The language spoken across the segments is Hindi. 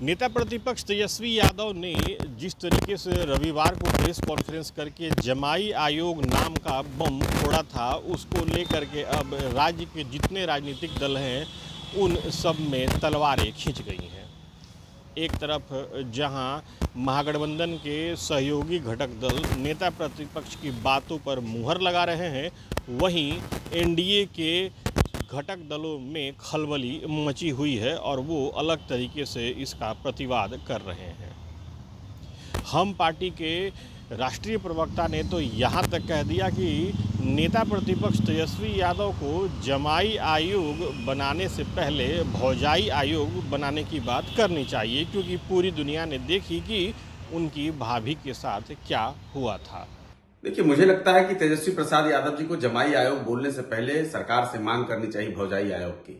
नेता प्रतिपक्ष तेजस्वी यादव ने जिस तरीके से रविवार को प्रेस कॉन्फ्रेंस करके जमाई आयोग नाम का बम फोड़ा था, उसको लेकर के अब राज्य के जितने राजनीतिक दल हैं उन सब में तलवारें खींच गई हैं। एक तरफ जहां महागठबंधन के सहयोगी घटक दल नेता प्रतिपक्ष की बातों पर मुहर लगा रहे हैं, वहीं एनडीए के घटक दलों में खलबली मची हुई है और वो अलग तरीके से इसका प्रतिवाद कर रहे हैं। हम पार्टी के राष्ट्रीय प्रवक्ता ने तो यहाँ तक कह दिया कि नेता प्रतिपक्ष तेजस्वी यादव को जमाई आयोग बनाने से पहले भौजाई आयोग बनाने की बात करनी चाहिए, क्योंकि पूरी दुनिया ने देखी कि उनकी भाभी के साथ क्या हुआ था। देखिए, मुझे लगता है कि तेजस्वी प्रसाद यादव जी को जमाई आयोग बोलने से पहले सरकार से मांग करनी चाहिए भौजाई आयोग की।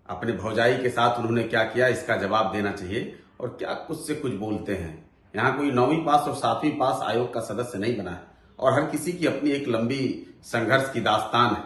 अपने भौजाई के साथ उन्होंने क्या किया, इसका जवाब देना चाहिए। और क्या कुछ से कुछ बोलते हैं। यहाँ कोई 9वीं पास और 7वीं पास आयोग का सदस्य नहीं बना है और हर किसी की अपनी एक लंबी संघर्ष की दास्तान है।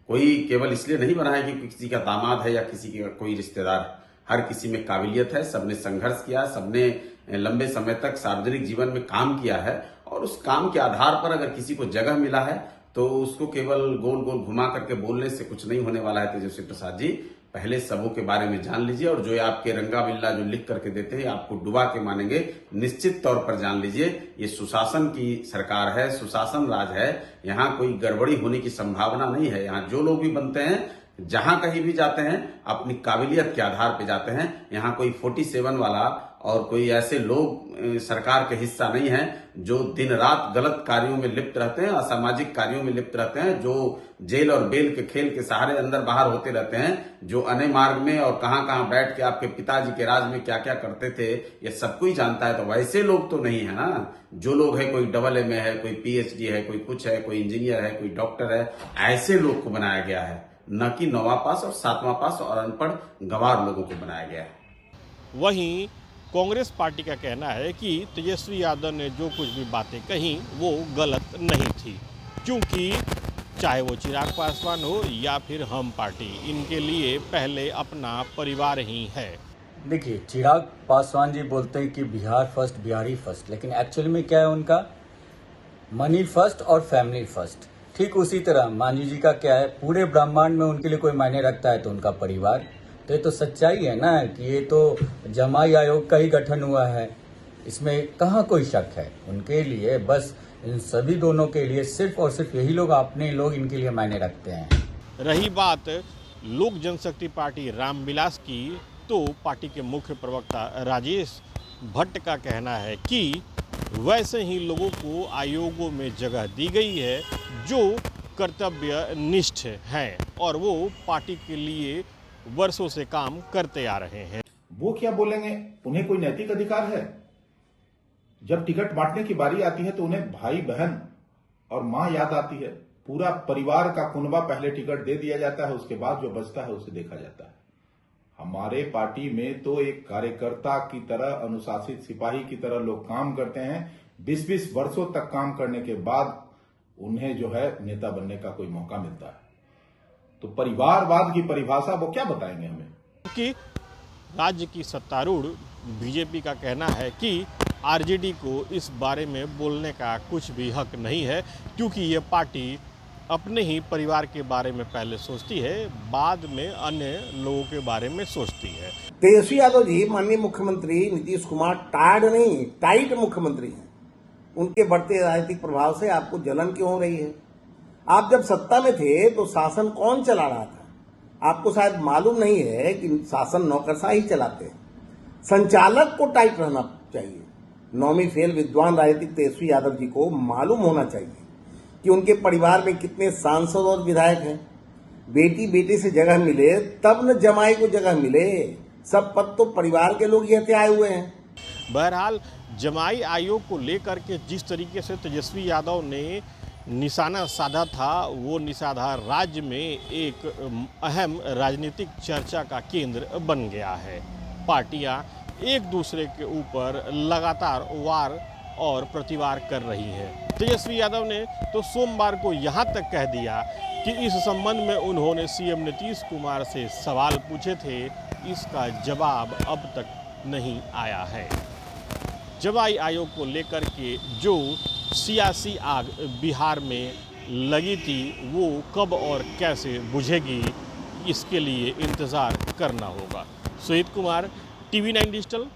कोई केवल इसलिए नहीं बना है कि किसी का दामाद है या किसी का कोई रिश्तेदार है। हर किसी में काबिलियत है, सबने संघर्ष किया, सबने लंबे समय तक सार्वजनिक जीवन में काम किया है और उस काम के आधार पर अगर किसी को जगह मिला है तो उसको केवल गोल गोल घुमा करके बोलने से कुछ नहीं होने वाला है। तेजस्वी प्रसाद जी, पहले सबों के बारे में जान लीजिए और जो आपके रंगा बिल्ला जो लिख करके देते हैं आपको डुबा के मानेंगे। निश्चित तौर पर जान लीजिए, ये सुशासन की सरकार है, सुशासन राज है। यहाँ कोई गड़बड़ी होने की संभावना नहीं है। यहाँ जो लोग भी बनते हैं, जहां कहीं भी जाते हैं, अपनी काबिलियत के आधार पे जाते हैं। यहाँ कोई 47 वाला और कोई ऐसे लोग सरकार के हिस्सा नहीं है जो दिन रात गलत कार्यों में लिप्त रहते हैं, असामाजिक कार्यों में लिप्त रहते हैं, जो जेल और बेल के खेल के सहारे अंदर बाहर होते रहते हैं, जो अने मार्ग में और कहां कहां बैठ के आपके पिताजी के राज में क्या क्या करते थे ये सब कोई जानता है। तो वैसे लोग तो नहीं है ना। जो लोग है, कोई AA में है, कोई PhD है, कोई कुछ है, कोई इंजीनियर है, कोई डॉक्टर है, ऐसे लोग को बनाया गया है, न कि 9वां पास और 7वां पास और अनपढ़ गंवार लोगों को बनाया गया है। वहीं कांग्रेस पार्टी का कहना है कि तेजस्वी यादव ने जो कुछ भी बातें कही वो गलत नहीं थी, क्योंकि चाहे वो चिराग पासवान हो या फिर हम पार्टी, इनके लिए पहले अपना परिवार ही है। देखिए, चिराग पासवान जी बोलते हैं कि बिहार फर्स्ट, बिहारी फर्स्ट, लेकिन एक्चुअली में क्या है उनका, मनी फर्स्ट और फैमिली फर्स्ट। ठीक उसी तरह मांझी जी का क्या है, पूरे ब्रह्मांड में उनके लिए कोई मायने रखता है तो उनका परिवार। तो ये तो सच्चाई है ना कि ये तो जमाई आयोग का ही गठन हुआ है, इसमें कहाँ कोई शक है। उनके लिए बस इन सभी दोनों के लिए सिर्फ और सिर्फ यही लोग, अपने लोग इनके लिए मायने रखते हैं। रही बात लोक जनशक्ति पार्टी रामविलास की, तो पार्टी के मुख्य प्रवक्ता राजेश भट्ट का कहना है कि वैसे ही लोगों को आयोगों में जगह दी गई है जो कर्तव्य निष्ठ हैं और वो पार्टी के लिए वर्षों से काम करते आ रहे हैं। वो क्या बोलेंगे, उन्हें कोई नैतिक अधिकार है? जब टिकट बांटने की बारी आती है तो उन्हें भाई बहन और मां याद आती है। पूरा परिवार का कुनबा पहले टिकट दे दिया जाता है, उसके बाद जो बचता है उसे देखा जाता है। हमारे पार्टी में तो एक कार्यकर्ता की तरह, अनुशासित सिपाही की तरह लोग काम करते हैं। 20-20 वर्षों तक काम करने के बाद उन्हें जो है नेता बनने का कोई मौका मिलता है। तो परिवारवाद की परिभाषा वो क्या बताएंगे हमें? कि राज्य की सत्तारूढ़ बीजेपी का कहना है कि आरजेडी को इस बारे में बोलने का कुछ भी हक नहीं है, क्योंकि ये पार्टी अपने ही परिवार के बारे में पहले सोचती है, बाद में अन्य लोगों के बारे में सोचती है। तेजस्वी यादव जी, माननीय मुख्यमंत्री नीतीश कुमार टाइट मुख्यमंत्री हैं। उनके बढ़ते राजनीतिक प्रभाव से आपको जलन क्यों हो रही है? आप जब सत्ता में थे तो शासन कौन चला रहा था? आपको शायद मालूम नहीं है कि शासन नौकरशाह ही चलाते हैं। संचालक को टाइट रहना चाहिए। 9वीं फेल विद्वान राजनीतिक तेजस्वी यादव जी को मालूम होना चाहिए कि उनके परिवार में कितने सांसद और विधायक हैं। बेटी बेटे से जगह मिले तब न जमाई को जगह मिले। सब पद तो परिवार के लोग ही हथे आए हुए हैं। बहरहाल जमाई आयोग को लेकर के जिस तरीके से तेजस्वी यादव ने निशाना साधा था, वो निशाना राज्य में एक अहम राजनीतिक चर्चा का केंद्र बन गया है। पार्टियां एक दूसरे के ऊपर लगातार वार और प्रतिवार कर रही है। तेजस्वी यादव ने तो सोमवार को यहाँ तक कह दिया कि इस संबंध में उन्होंने CM नीतीश कुमार से सवाल पूछे थे, इसका जवाब अब तक नहीं आया है। जमाई आयोग को लेकर के जो सियासी आग बिहार में लगी थी वो कब और कैसे बुझेगी, इसके लिए इंतज़ार करना होगा। Suhit Kumar, TV9 digital,